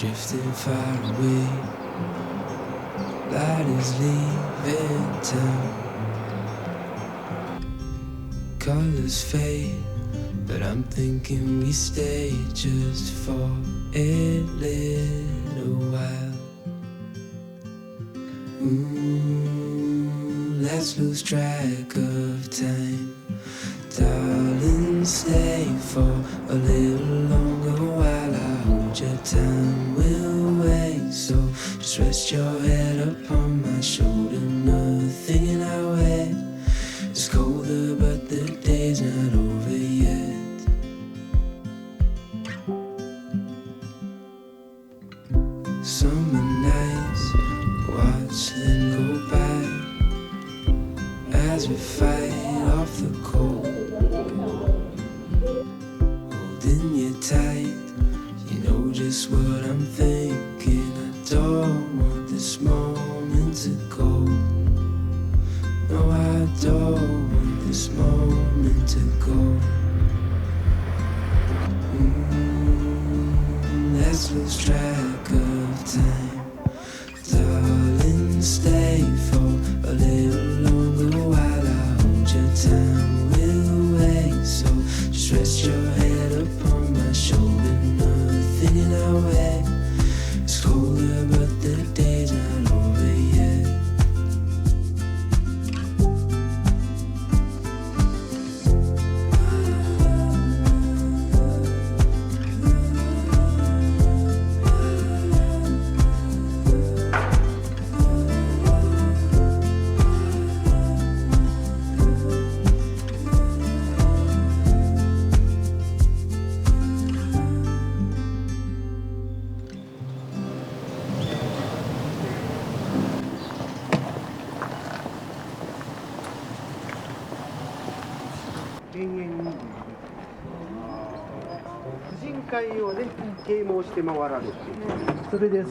drifting far away. Light is leaving town. Colors fade, but I'm thinking we stay just for a little while. Let's lose track of time. Darling, stay for a little longer while I hold your time. We'll wait, so just rest your head upon my shoulder. Nothing in our way is colder, but the day's not over yet. Summer nights, watch them go by as we fight off the cold. Holding you tight, you know just what I'm thinking. I don't want this moment to go. No, I don't want this moment to go. Let's lose track of time. Darling, stay for a little longer while I hold your time. We'll wait, so just rest your head upon my shoulder. Nothing in our way is colder, but the day's not over yet.永遠に婦人会をね啓蒙して回られて、それで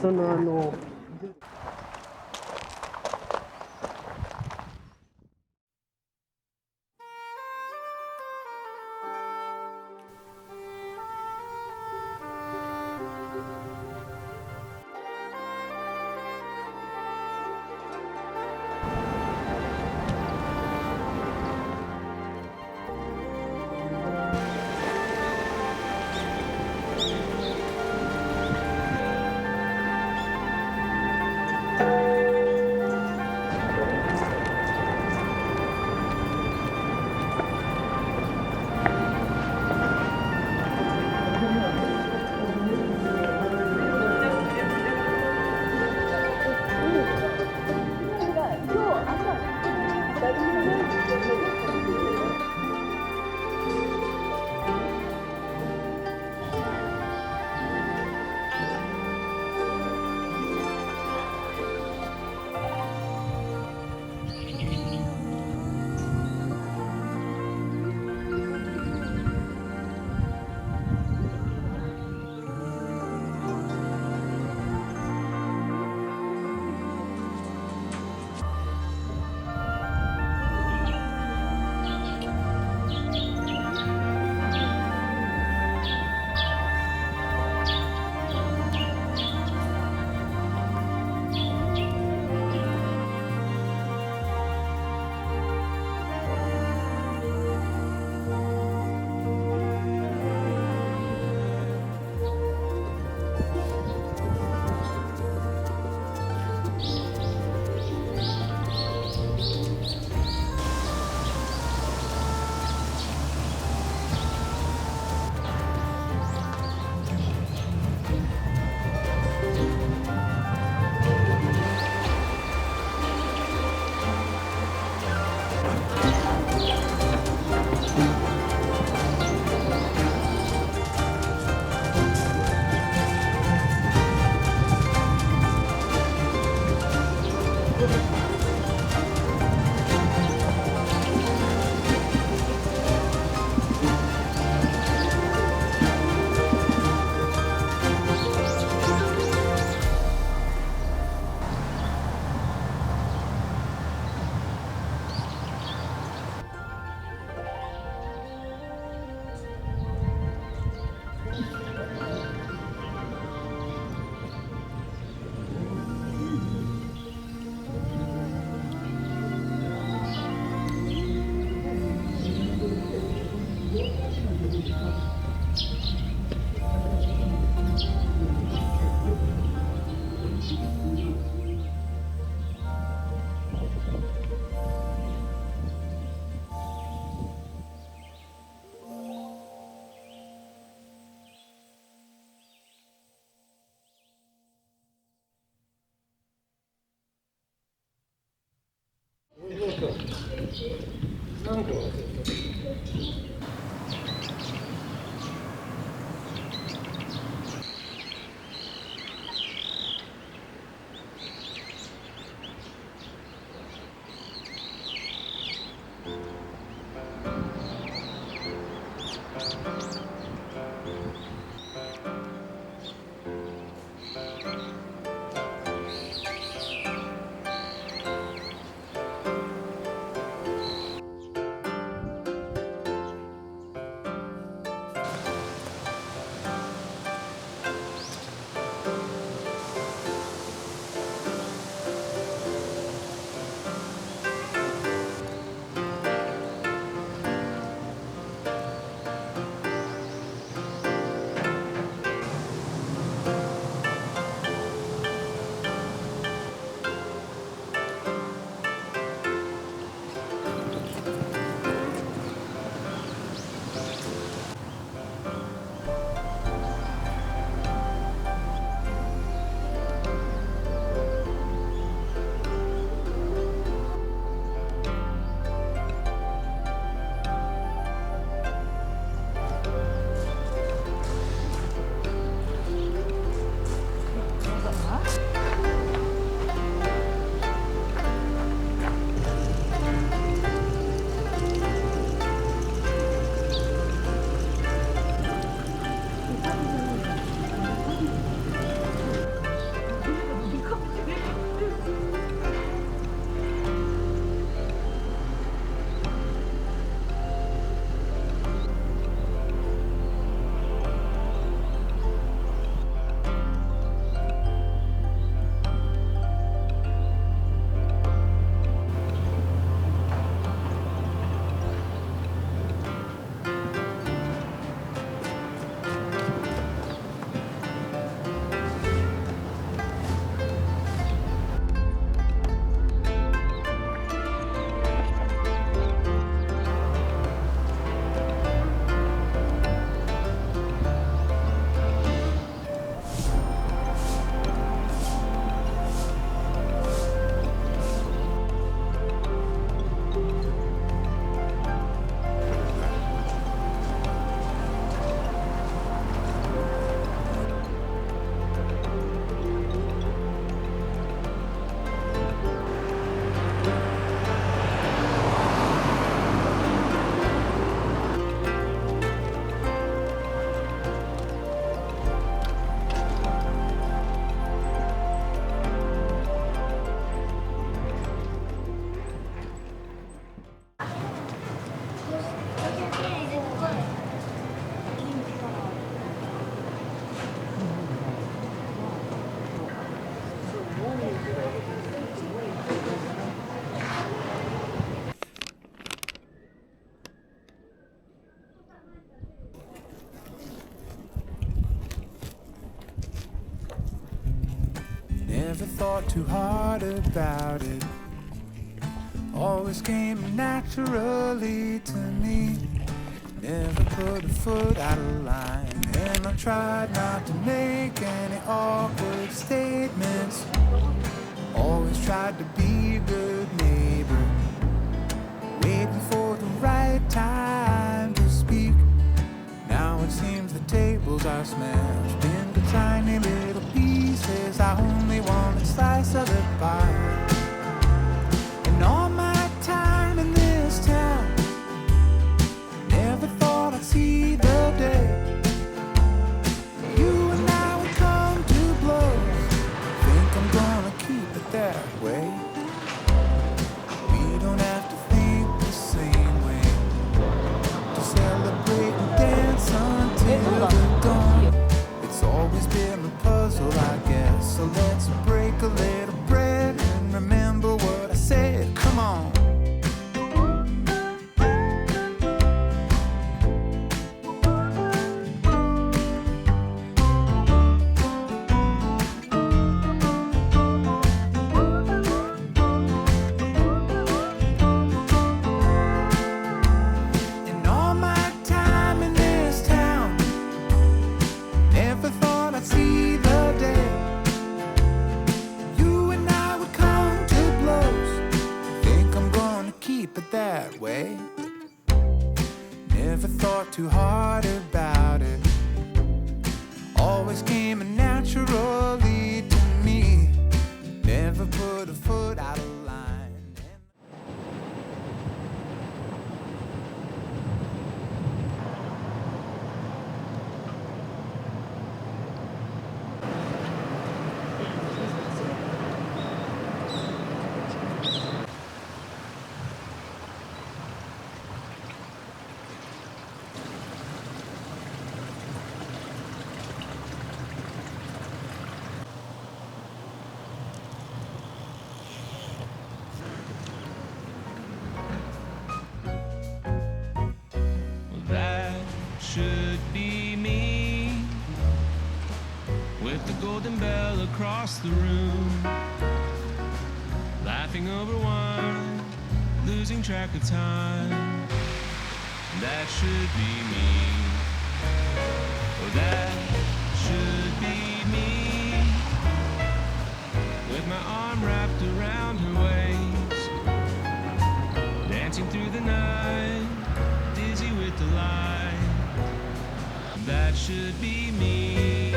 Never thought too hard about it. Always came naturally to me. Never put a foot out of line, and I tried not to make any awkward statements. Always tried to be a good neighbor, waiting for the right time to speak. Now it seems the tables are smashed into tiny little pieces. I only want a slice of the pie. And all my time in this town, never thought I'd see the day you and I would come to blows. Think I'm gonna keep it that way. We don't have to think the same way to celebrate and dance until the dawn. across the room, laughing over wine, losing track of time. That should be me. Oh, that should be me. With my arm wrapped around her waist, dancing through the night, dizzy with delight. That should be me.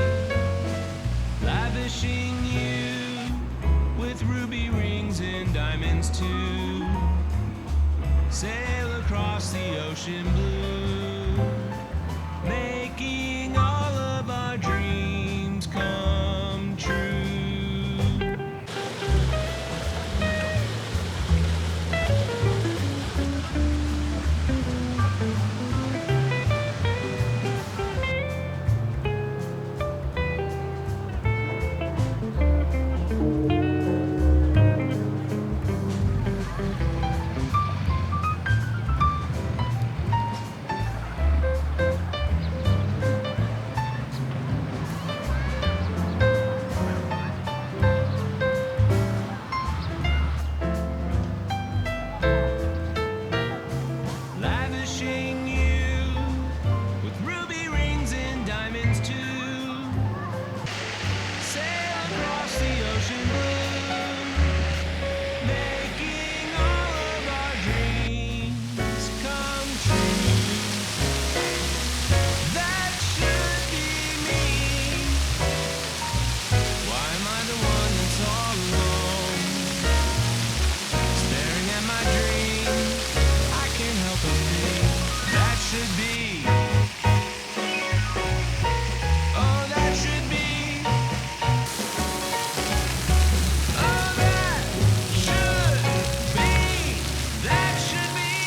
Lavishing you with ruby rings and diamonds too. Sail across the ocean blue, making all of our dreams come true. Lavishing you with ruby rings and diamonds too. Sail across the ocean blue, making all of our dreams come true. That should be me. Why am I the one that's all alone, staring at my dreams? I can't help but think that should be. Oh, that should be. Oh, that should be. That should be me.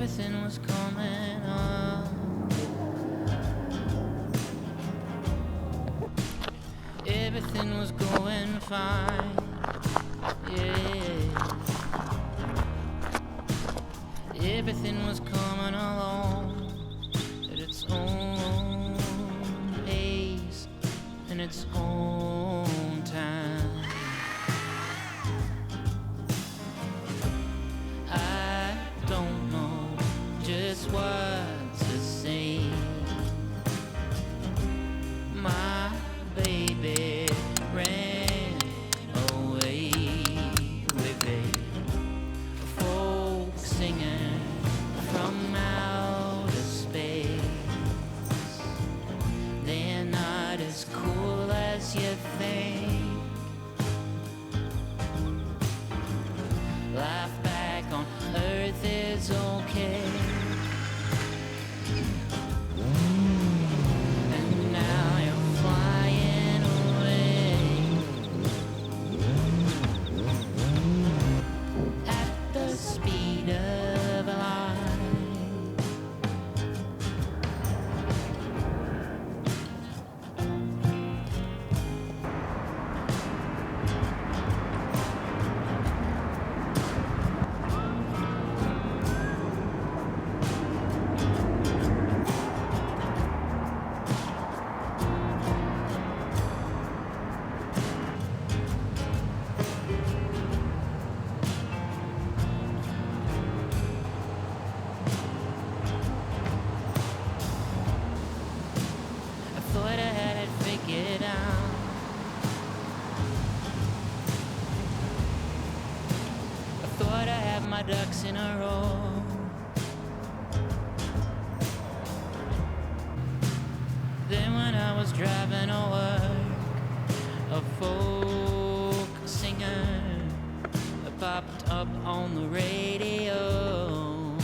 everything was coming up. Everything was going fine, yeah. Everything was coming along at its own pace and its own time. I don't know just what to say. My baby ran away with a folk singing from outer space. They're not as cool as you think. Life back on Earth is okay. And now you're flying away at the speed of light. I thought I had it figured out. I thought I had my ducks in a row. Then when I was driving to work, a folk singer popped up on the radio.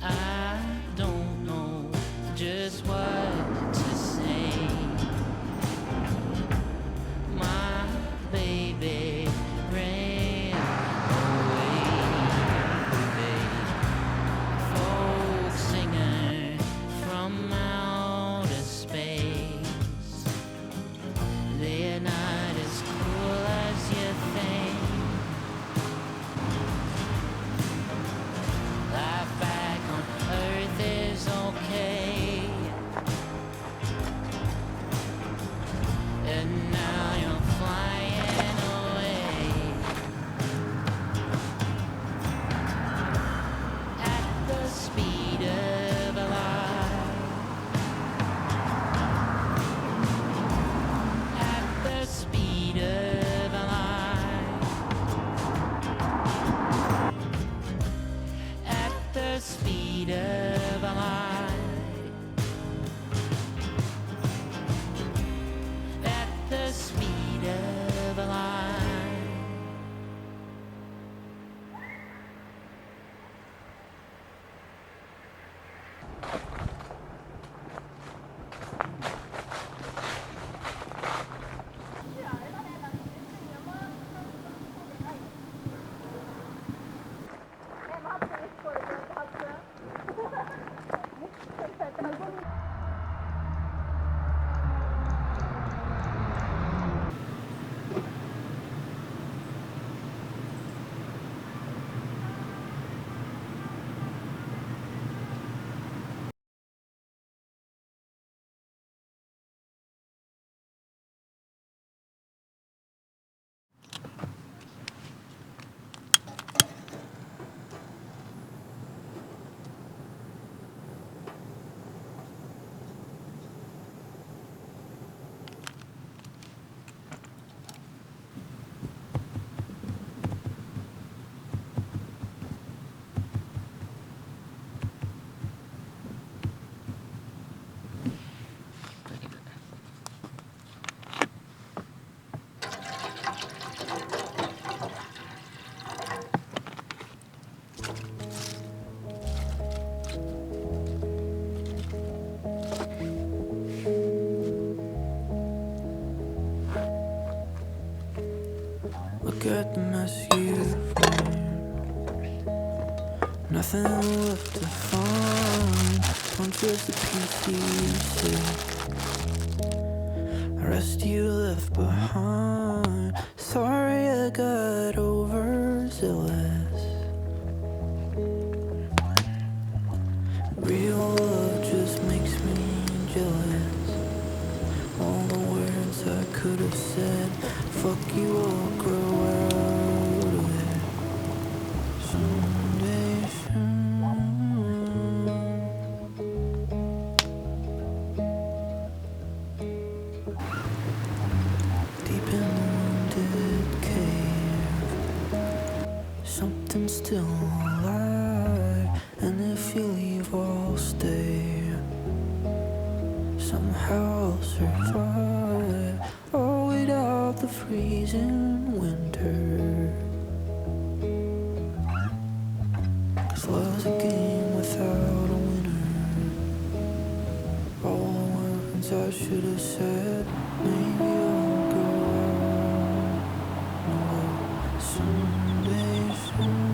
I don't know just what to say. My baby ran away with a folk singer from outer space. They're not as cool as you think. Life back on Earth is okay. And now you're flying away at the speed of light. At the speed of light. At the speed of light. At the speed of light. Nothing left to find. I'm just a piece you see. The rest you left behind. Sorry I got overzealous. Real love just makes me jealous. All the words I could have said, fuck you, I'll grow out of it someday soon. Deep in the wounded cave, something's still alive, and if you leave, I'll stay. Somehow I'll survive. Oh, without the freezing winter. 'Cause love's a game without a winner. All the words I should have said, maybe I'll go out someday soon.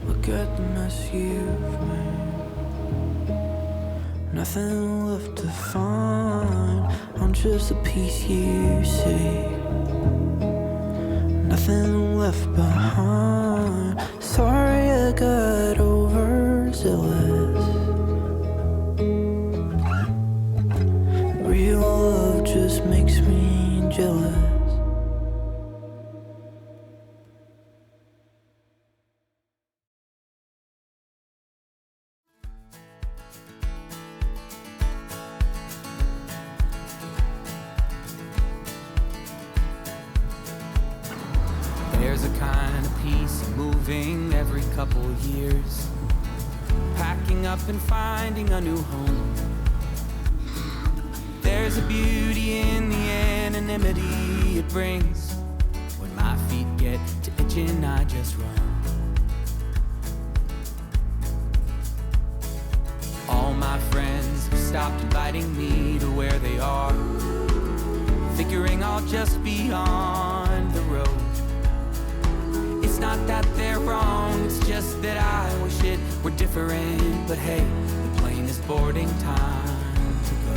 Look at the mess you've made. Nothing left to find. I'm just a piece you see. Nothing left behind. Sorry I got overzealous. Real love just makes me jealous. There's a kind of peace moving every couple years, packing up and finding a new home. There's a beauty in the anonymity it brings. When my feet get to itching, I just run. All my friends have stopped inviting me to where they are, figuring I'll just be on the road. It's not that they're wrong, it's just that I wish it were different. But hey, the plane is boarding, time to go.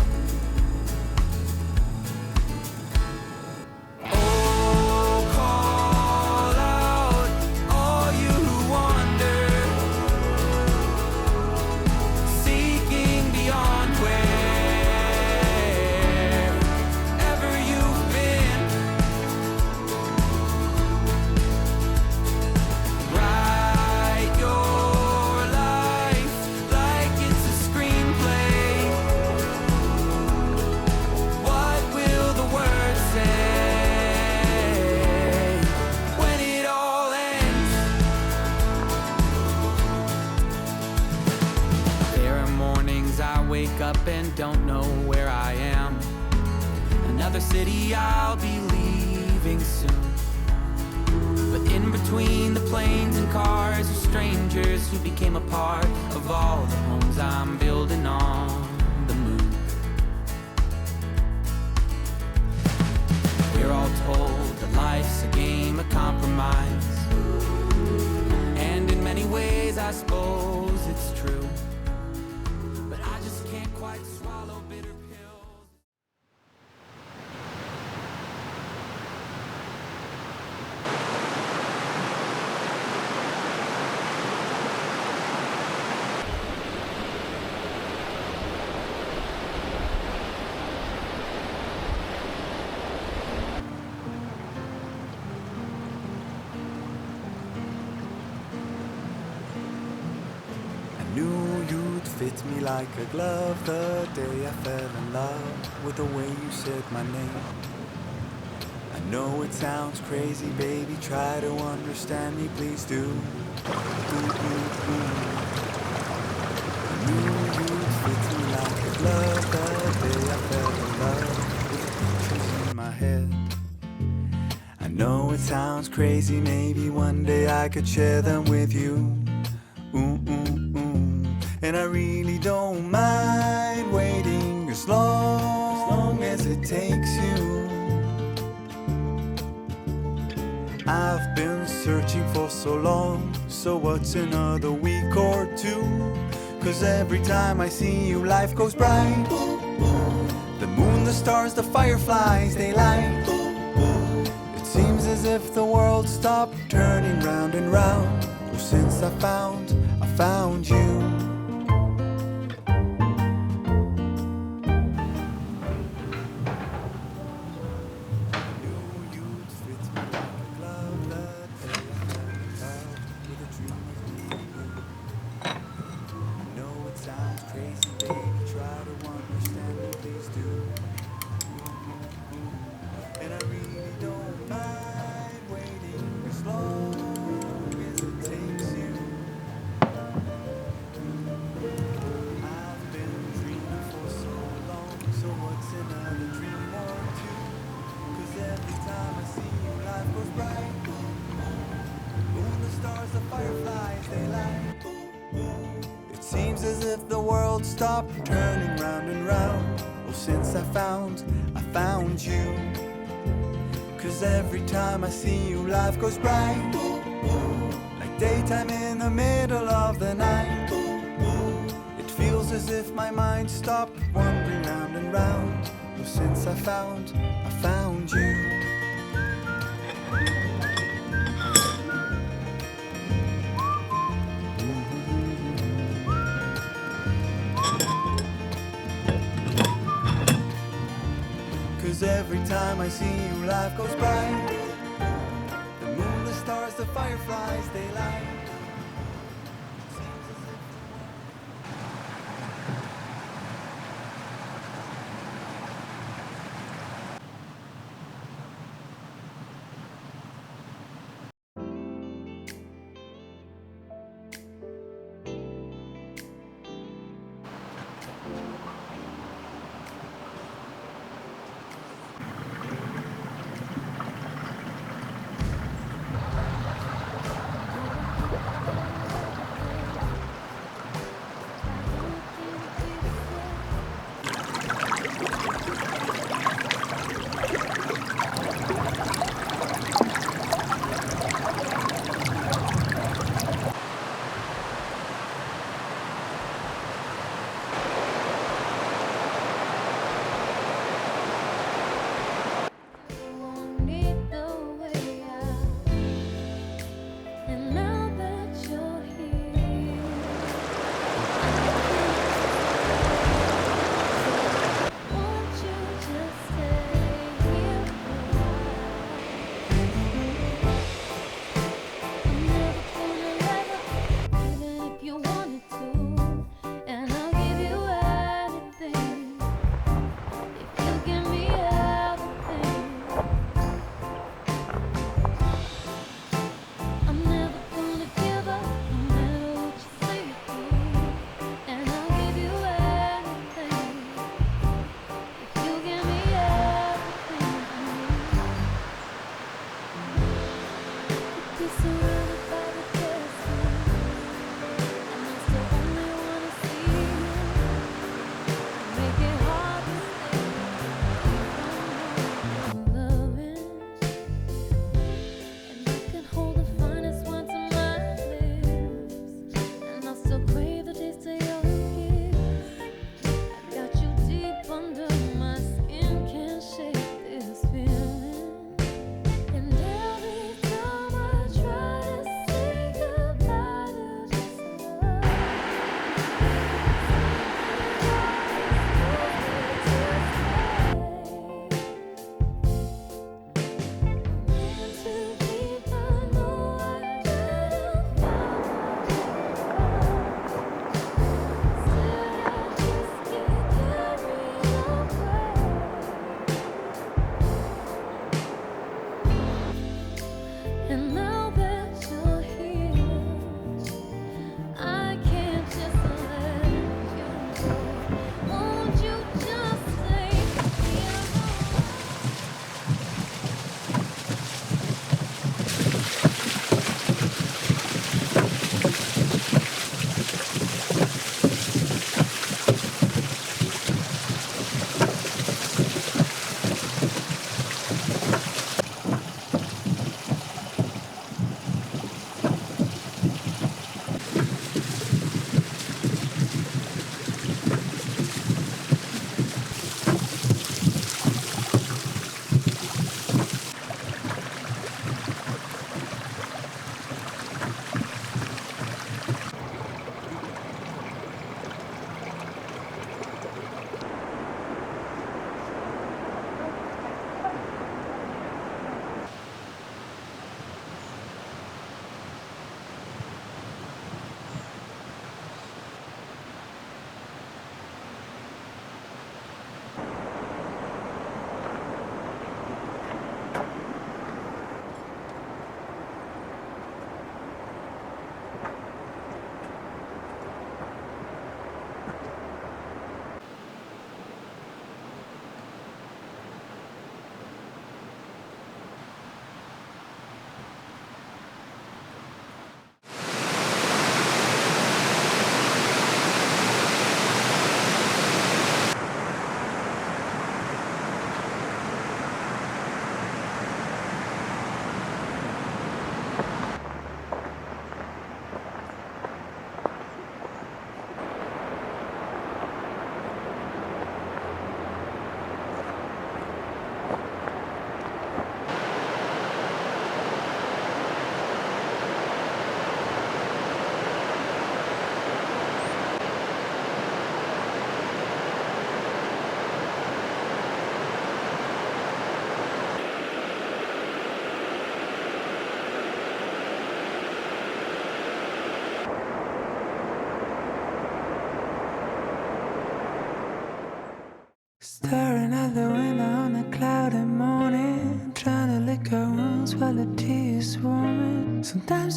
Oh, call out all you who wander, seeking beyond wherever you've been. Write your life like it's a screenplay. What will the words say when it all ends? There are mornings I wake up and don't know where I am. Another city I'll be leaving soon. But in between the planes and cars are strangers who became a part of all the homes I'm building on the move. We're all told that life's a game of compromise, and in many ways I suppose it's true. But I just can't quite swallow bitter pills. I knew you'd fit me like a glove the day I fell in love with the way you said my name. I know it sounds crazy, baby, try to understand me, please do. I knew you'd fit me like a glove the day I fell in love with the pictures in my head. I know it sounds crazy, maybe one day I could share them with you. And I really don't mind waiting as long as it takes you. I've been searching for so long, so what's another week or two? 'Cause every time I see you, life goes bright. The moon, the stars, the fireflies, they light. It seems as if the world stopped turning round and round. Oh, since I found you. Seems as if the world stopped turning round and round. Well, since I found you. 'Cause every time I see you, life goes bright. Like daytime in the middle of the night. It feels as if my mind stopped wandering round and round. Well, since I found you. 'Cause every time I see you, life goes bright. The moon, the stars, the fireflies, they light.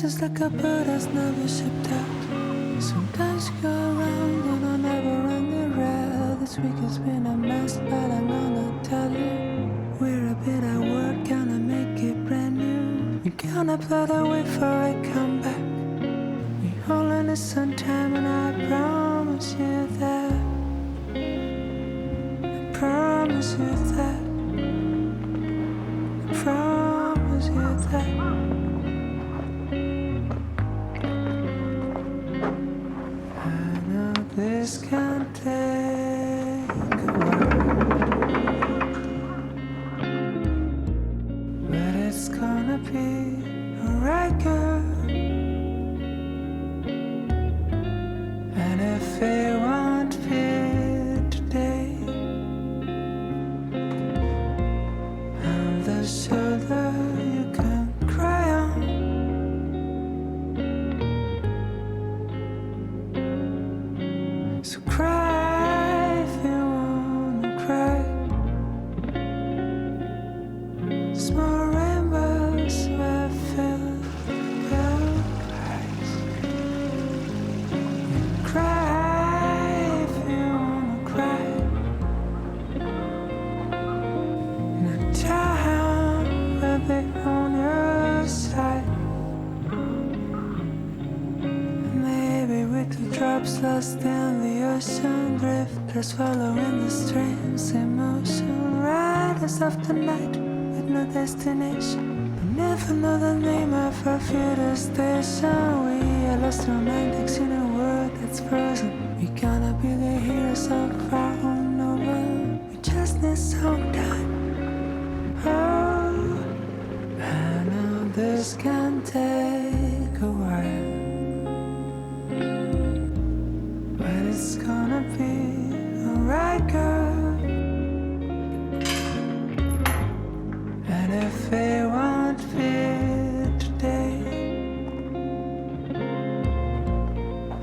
just like a bird that's never shipped out. Sometimes you go around and I'll never run the rail. This week has been a mess, but I'm gonna tell you, we're a bit at work, gonna make it brand new. We're gonna play the way for a comeback. We only need some time, and I promise you that. I promise you that. I promise you that. This can take a while, but it's gonna be alright, girl. And if it won't be today, I'm the shoulder you can cry on. So cry if you wanna cry. Small rainbows will fill your eyes. Cry if you wanna cry. And time will be on your side. Maybe with the drops lost in the ocean, drifters following the streams, emotion, riders of the night with no destination. We never know the name of our future station. We are lost romantics in a world that's frozen. We gonna be the heroes of our own novel. We just need some time. Oh, I know this can take a while, but it's gonna be alright, girl. And if it won't be today,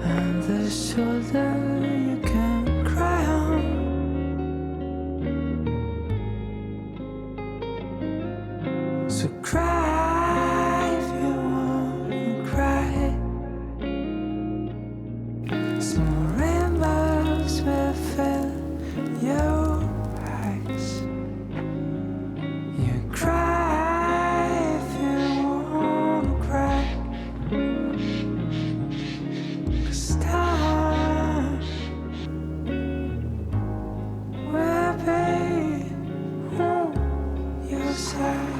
I'm the shoulder you can cry on. So cry if you wanna cry. Small rainbows will fill your eyes. You cry if you wanna cry. 'Cause time will be on your side.